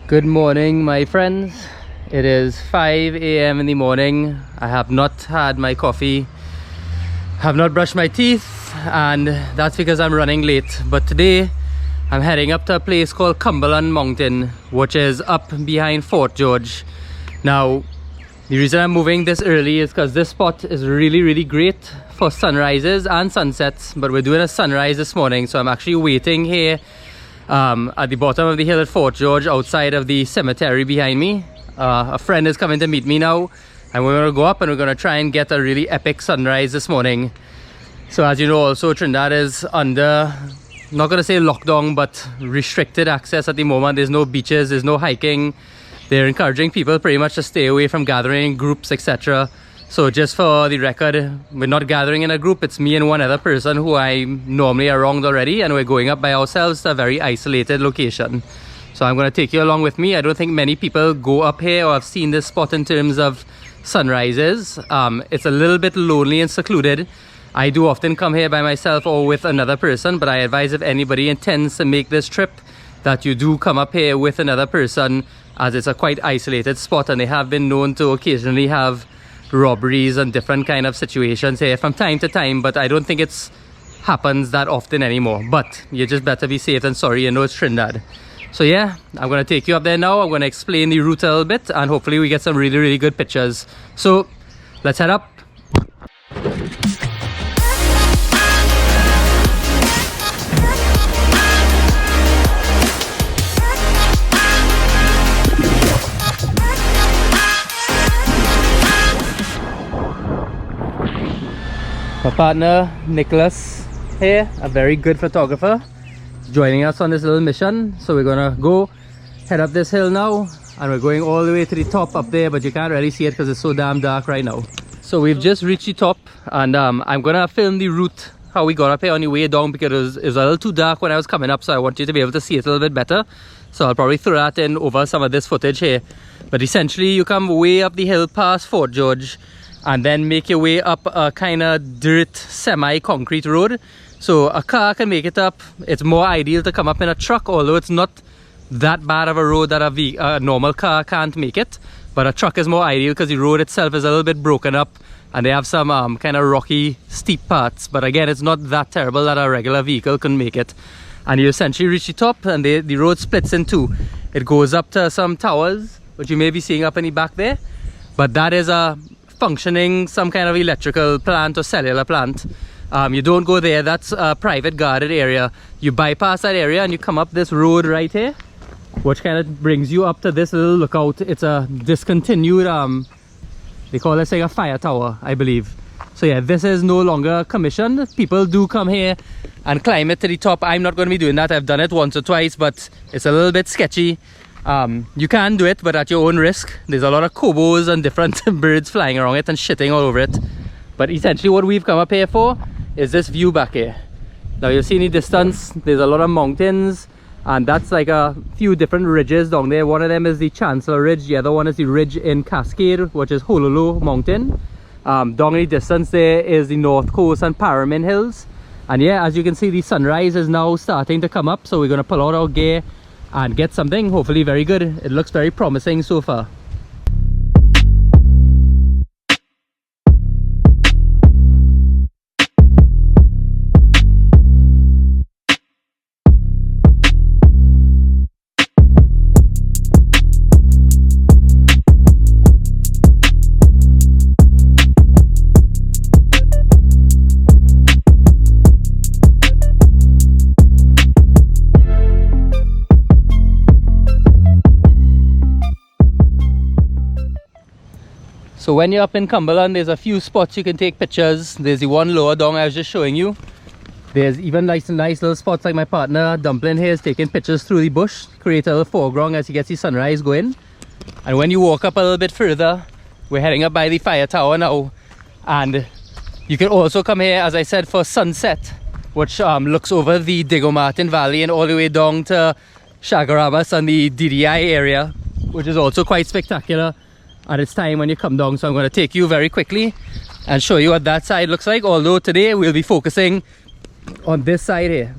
Good morning, my friends. It is 5 a.m. in the morning. I have not had my coffee, have not brushed my teeth, and that's because I'm running late. But today I'm heading up to a place called Cumberland Mountain, which is up behind Fort George. Now, the reason I'm moving this early is because this spot is really great for sunrises and sunsets, but we're doing a sunrise this morning, so I'm actually waiting here at the bottom of the hill at Fort George, outside of the cemetery behind me. A friend is coming to meet me now, and we're going to go up and we're going to try and get a really epic sunrise this morning. So as you know, also Trinidad is under, not going to say lockdown, but restricted access at the moment. There's no beaches, there's no hiking. They're encouraging people pretty much to stay away from gathering in groups, etc. So just for the record, we're not gathering in a group. It's me and one other person who I'm normally around already, and we're going up by ourselves to a very isolated location. So I'm going to take you along with me. I don't think many people go up here or have seen this spot in terms of sunrises. It's a little bit lonely and secluded. I do often come here by myself or with another person, but I advise if anybody intends to make this trip that you do come up here with another person, as it's a quite isolated spot, and they have been known to occasionally have robberies and different kind of situations here from time to time, but I don't think it's happens that often anymore. But you just better be safe than sorry. You know it's Trinidad. So yeah, I'm going to take you up there now. I'm going to explain the route a little bit, and hopefully we get some really good pictures. So let's head up. My partner Nicholas here, a very good photographer, joining us on this little mission. So we're gonna go head up this hill now, and we're going all the way to the top up there, but you can't really see it because it's so damn dark right now. So we've just reached the top, and I'm gonna film the route, how we got up here on the way down, because it was a little too dark when I was coming up, so I want you to be able to see it a little bit better. So I'll probably throw that in over some of this footage here. But essentially you come way up the hill past Fort George, and then make your way up a kind of dirt semi-concrete road. So a car can make it up. It's more ideal to come up in a truck, although it's not that bad of a road that a normal car can't make it. But a truck is more ideal because the road itself is a little bit broken up, and they have some kind of rocky, steep parts. But again, it's not that terrible that a regular vehicle can make it. And you essentially reach the top, and the road splits in two. It goes up to some towers, which you may be seeing up in the back there. But that is a functioning some kind of electrical plant or cellular plant. You don't go there. That's a private guarded area. You bypass that area and you come up this road right here, which kind of brings you up to this little lookout. It's a discontinued they call it like a fire tower, I believe. So yeah, this is no longer commissioned. People do come here and climb it to the top. I'm not going to be doing that. I've done it once or twice, but it's a little bit sketchy. You can do it, but at your own risk. There's a lot of kobos and different birds flying around it and shitting all over it. But essentially what we've come up here for is this view back here. Now you'll see in the distance there's a lot of mountains, and that's like a few different ridges down there. One of them is the Chancellor Ridge, the other one is the ridge in Cascade, which is Hololo Mountain. Down in the distance there is the North Coast and Paramin Hills. And yeah, as you can see, the sunrise is now starting to come up, so we're going to pull out our gear and get something hopefully very good. It looks very promising so far. So when you're up in Cumberland, there's a few spots you can take pictures. There's the one lower down I was just showing you. There's even nice little spots like my partner Dumpling here is taking pictures through the bush, create a little foreground as he gets the sunrise going. And when you walk up a little bit further, we're heading up by the fire tower now. And you can also come here, as I said, for sunset, which looks over the Diego Martin Valley and all the way down to Chagaramas and the DDI area, which is also quite spectacular at its time when you come down. So I'm going to take you very quickly and show you what that side looks like, although today we'll be focusing on this side here,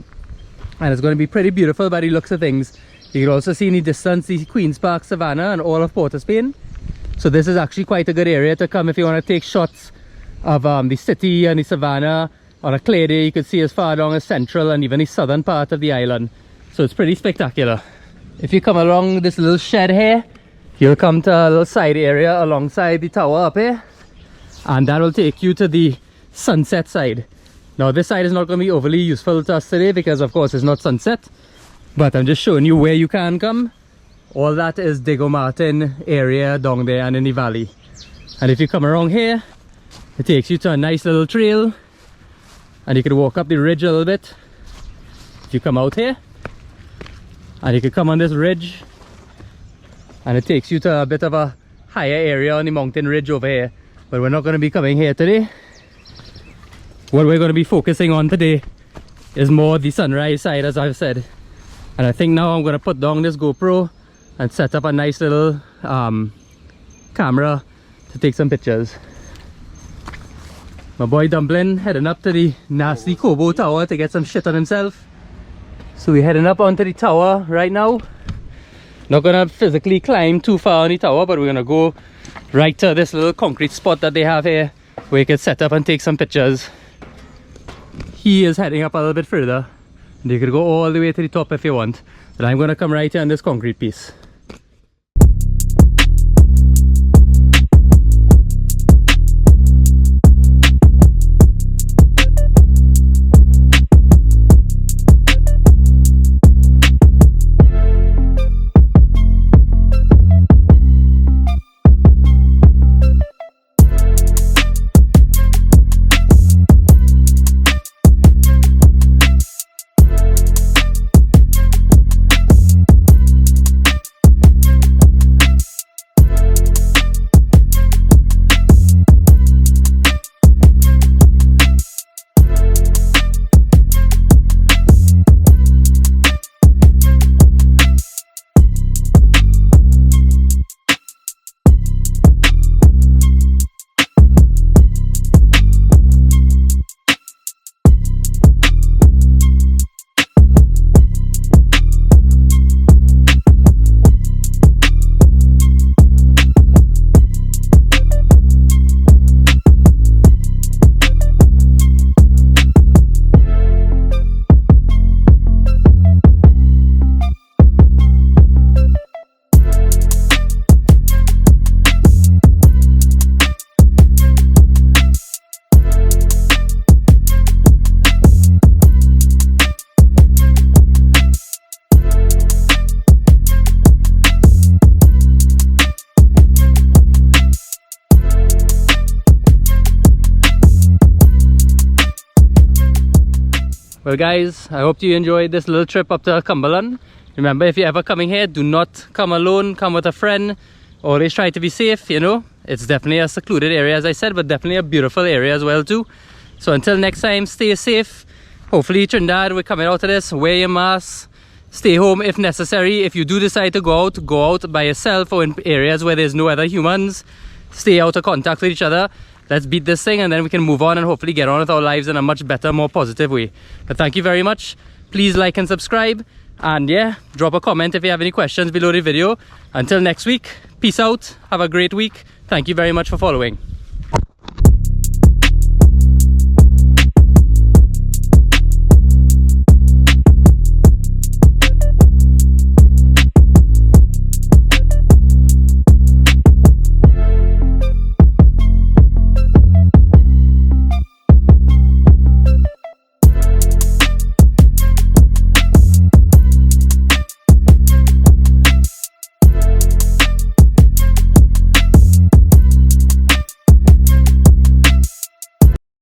and it's going to be pretty beautiful by the looks of things. You can also see in the distance the Queen's Park Savannah and all of Port of Spain. So this is actually quite a good area to come if you want to take shots of the city and the savannah. On a clear day you could see as far along as central and even the southern part of the island. So it's pretty spectacular. If you come along this little shed here, you'll come to a little side area alongside the tower up here, and that will take you to the sunset side. Now this side is not going to be overly useful to us today because of course it's not sunset, but I'm just showing you where you can come. All that is Diego Martin area down there and in the valley. And if you come around here, it takes you to a nice little trail, and you can walk up the ridge a little bit. If you come out here, and you can come on this ridge, and it takes you to a bit of a higher area on the mountain ridge over here. But we're not going to be coming here today. What we're going to be focusing on today is more the sunrise side, as I've said. And I think now I'm going to put down this GoPro and set up a nice little camera to take some pictures. My boy Dumpling heading up to the nasty Kobo Tower to get some shit on himself. So we're heading up onto the tower right now. Not gonna physically climb too far on the tower, but we're gonna go right to this little concrete spot that they have here where you can set up and take some pictures. He is heading up a little bit further, and you could go all the way to the top if you want, but I'm gonna come right here on this concrete piece. Well guys, I hope you enjoyed this little trip up to Cumberland. Remember, if you're ever coming here, do not come alone, come with a friend. Always try to be safe, you know. It's definitely a secluded area, as I said, but definitely a beautiful area as well too. So until next time, stay safe. Hopefully Trinidad, we're coming out of this. Wear your mask, stay home if necessary. If you do decide to go out by yourself or in areas where there's no other humans. Stay out of contact with each other. Let's beat this thing, and then we can move on and hopefully get on with our lives in a much better, more positive way. But thank you very much. Please like and subscribe, and yeah, drop a comment if you have any questions below the video. Until next week, peace out, have a great week. Thank you very much for following.